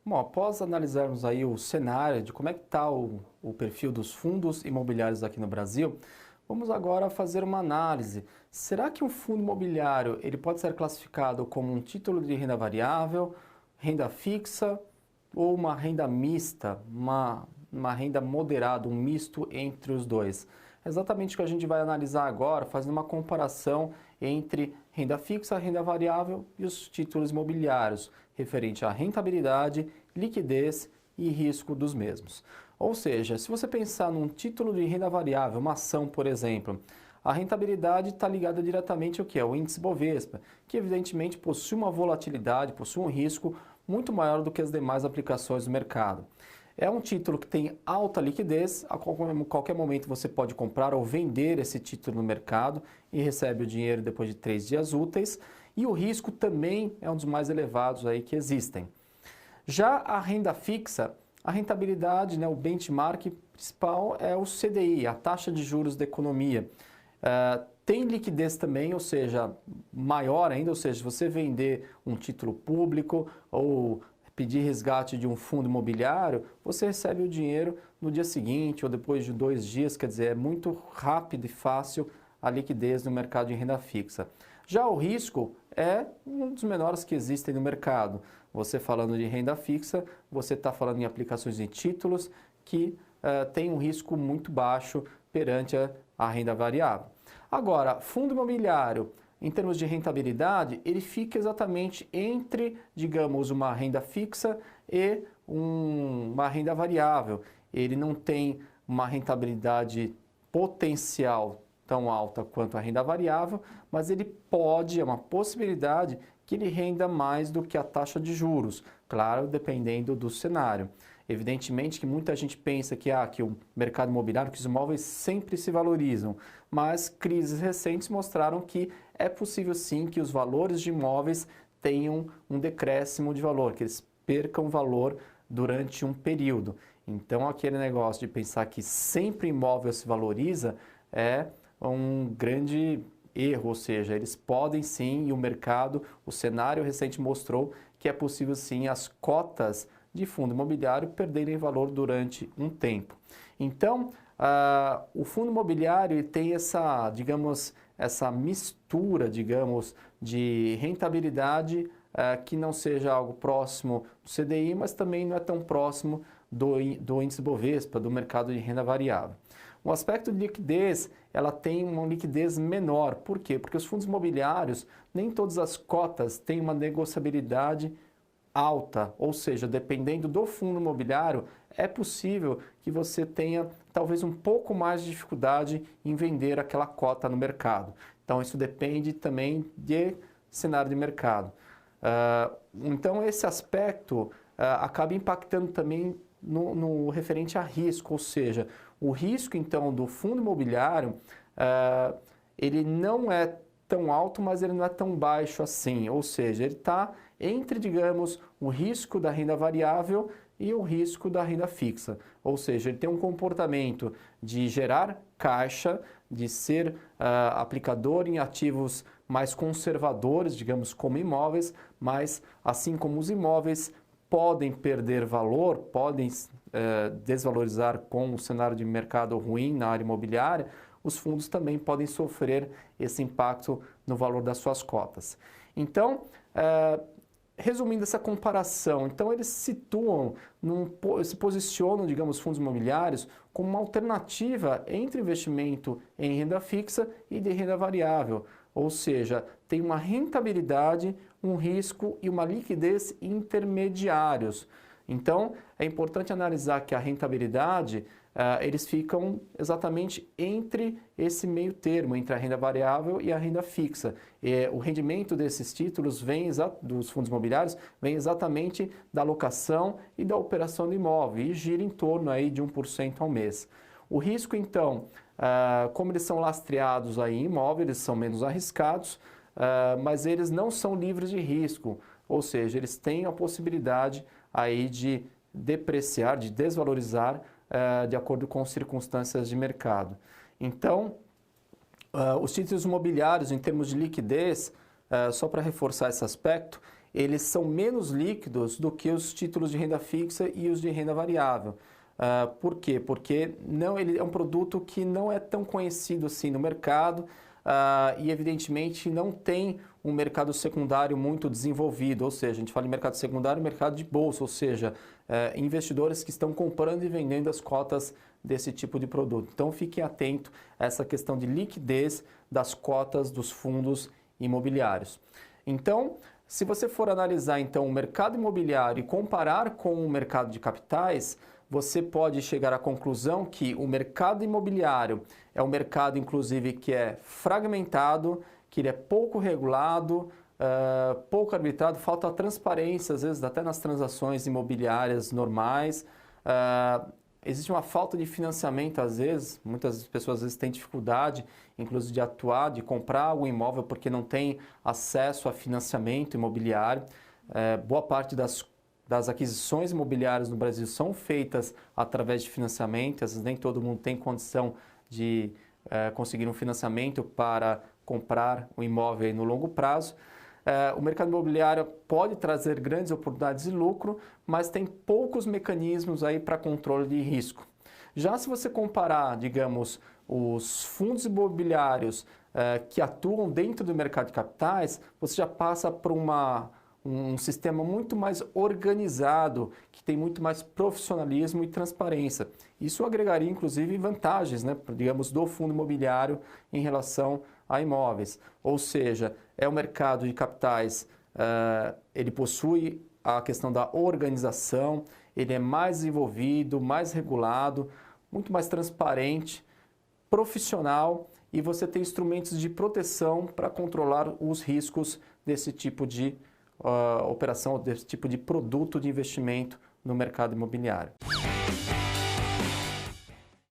Bom, após analisarmos aí o cenário de como é que está o perfil dos fundos imobiliários aqui no Brasil, vamos agora fazer uma análise. Será que um fundo imobiliário ele pode ser classificado como um título de renda variável, renda fixa ou uma renda mista, uma renda moderada, um misto entre os dois? É exatamente o que a gente vai analisar agora, fazendo uma comparação entre renda fixa, renda variável e os títulos imobiliários, referente à rentabilidade, liquidez e risco dos mesmos. Ou seja, se você pensar num título de renda variável, uma ação, por exemplo, a rentabilidade está ligada diretamente ao que é o índice Bovespa, que evidentemente possui uma volatilidade, possui um risco muito maior do que as demais aplicações do mercado. É um título que tem alta liquidez, a qualquer momento você pode comprar ou vender esse título no mercado e recebe o dinheiro depois de 3 dias úteis, e o risco também é um dos mais elevados aí que existem. Já a renda fixa, a rentabilidade, o benchmark principal é o CDI, a taxa de juros da economia. Tem liquidez também, ou seja, maior ainda, ou seja, se você vender um título público ou pedir resgate de um fundo imobiliário, você recebe o dinheiro no dia seguinte ou depois de 2 dias, quer dizer, é muito rápido e fácil a liquidez no mercado de renda fixa. Já o risco é um dos menores que existem no mercado. Você falando de renda fixa, você está falando em aplicações de títulos que tem um risco muito baixo perante a renda variável. Agora, fundo imobiliário, em termos de rentabilidade, ele fica exatamente entre, digamos, uma renda fixa e uma renda variável. Ele não tem uma rentabilidade potencial tão alta quanto a renda variável, mas ele pode, é uma possibilidade que ele renda mais do que a taxa de juros, claro, dependendo do cenário. Evidentemente que muita gente pensa que o mercado imobiliário, que os imóveis sempre se valorizam, mas crises recentes mostraram que é possível sim que os valores de imóveis tenham um decréscimo de valor, que eles percam valor durante um período. Então aquele negócio de pensar que sempre imóvel se valoriza é um grande erro, ou seja, eles podem sim, e o mercado, o cenário recente mostrou que é possível sim as cotas de fundo imobiliário perderem valor durante um tempo. Então, o fundo imobiliário tem essa, digamos, essa mistura, digamos, de rentabilidade que não seja algo próximo do CDI, mas também não é tão próximo do índice Bovespa, do mercado de renda variável. O aspecto de liquidez, ela tem uma liquidez menor. Por quê? Porque os fundos imobiliários, nem todas as cotas têm uma negociabilidade alta, ou seja, dependendo do fundo imobiliário, é possível que você tenha talvez um pouco mais de dificuldade em vender aquela cota no mercado. Então, isso depende também de cenário de mercado. Então, esse aspecto acaba impactando também no referente a risco, ou seja, o risco, então, do fundo imobiliário, ele não é tão alto, mas ele não é tão baixo assim, ou seja, ele está entre, digamos, o risco da renda variável e o risco da renda fixa, ou seja, ele tem um comportamento de gerar caixa, de ser aplicador em ativos mais conservadores, digamos, como imóveis, mas assim como os imóveis podem perder valor, podem desvalorizar com o cenário de mercado ruim na área imobiliária, os fundos também podem sofrer esse impacto no valor das suas cotas. Então, resumindo essa comparação, então eles se posicionam, digamos, fundos imobiliários como uma alternativa entre investimento em renda fixa e de renda variável, ou seja, tem uma rentabilidade, um risco e uma liquidez intermediários. Então, é importante analisar que a rentabilidade, eles ficam exatamente entre esse meio termo, entre a renda variável e a renda fixa. O rendimento desses títulos dos fundos imobiliários vem exatamente da alocação e da operação do imóvel e gira em torno aí de 1% ao mês. O risco, então, como eles são lastreados aí em imóveis, eles são menos arriscados, mas eles não são livres de risco, ou seja, eles têm a possibilidade aí de depreciar, de desvalorizar de acordo com circunstâncias de mercado. Então, os títulos imobiliários, em termos de liquidez, só para reforçar esse aspecto, eles são menos líquidos do que os títulos de renda fixa e os de renda variável. Por quê? Porque ele é um produto que não é tão conhecido assim no mercado e, evidentemente, não tem um mercado secundário muito desenvolvido. Ou seja, a gente fala em mercado secundário, mercado de bolsa, ou seja, investidores que estão comprando e vendendo as cotas desse tipo de produto. Então, fiquem atentos a essa questão de liquidez das cotas dos fundos imobiliários. Então, se você for analisar então o mercado imobiliário e comparar com o mercado de capitais, você pode chegar à conclusão que o mercado imobiliário é um mercado, inclusive, que é fragmentado, que ele é pouco regulado, pouco arbitrado, falta transparência, às vezes, até nas transações imobiliárias normais. Existe uma falta de financiamento, às vezes, muitas pessoas às vezes têm dificuldade, inclusive de atuar, de comprar o imóvel porque não tem acesso a financiamento imobiliário. Boa parte das aquisições imobiliárias no Brasil são feitas através de financiamento, às vezes nem todo mundo tem condição de conseguir um financiamento para comprar um imóvel no longo prazo. O mercado imobiliário pode trazer grandes oportunidades de lucro, mas tem poucos mecanismos aí para controle de risco. Já se você comparar, digamos, os fundos imobiliários que atuam dentro do mercado de capitais, você já passa por um sistema muito mais organizado, que tem muito mais profissionalismo e transparência. Isso agregaria, inclusive, vantagens, né, digamos, do fundo imobiliário em relação a imóveis. Ou seja, o mercado de capitais, ele possui a questão da organização, ele é mais desenvolvido, mais regulado, muito mais transparente, profissional, e você tem instrumentos de proteção para controlar os riscos desse tipo de operação, desse tipo de produto de investimento no mercado imobiliário.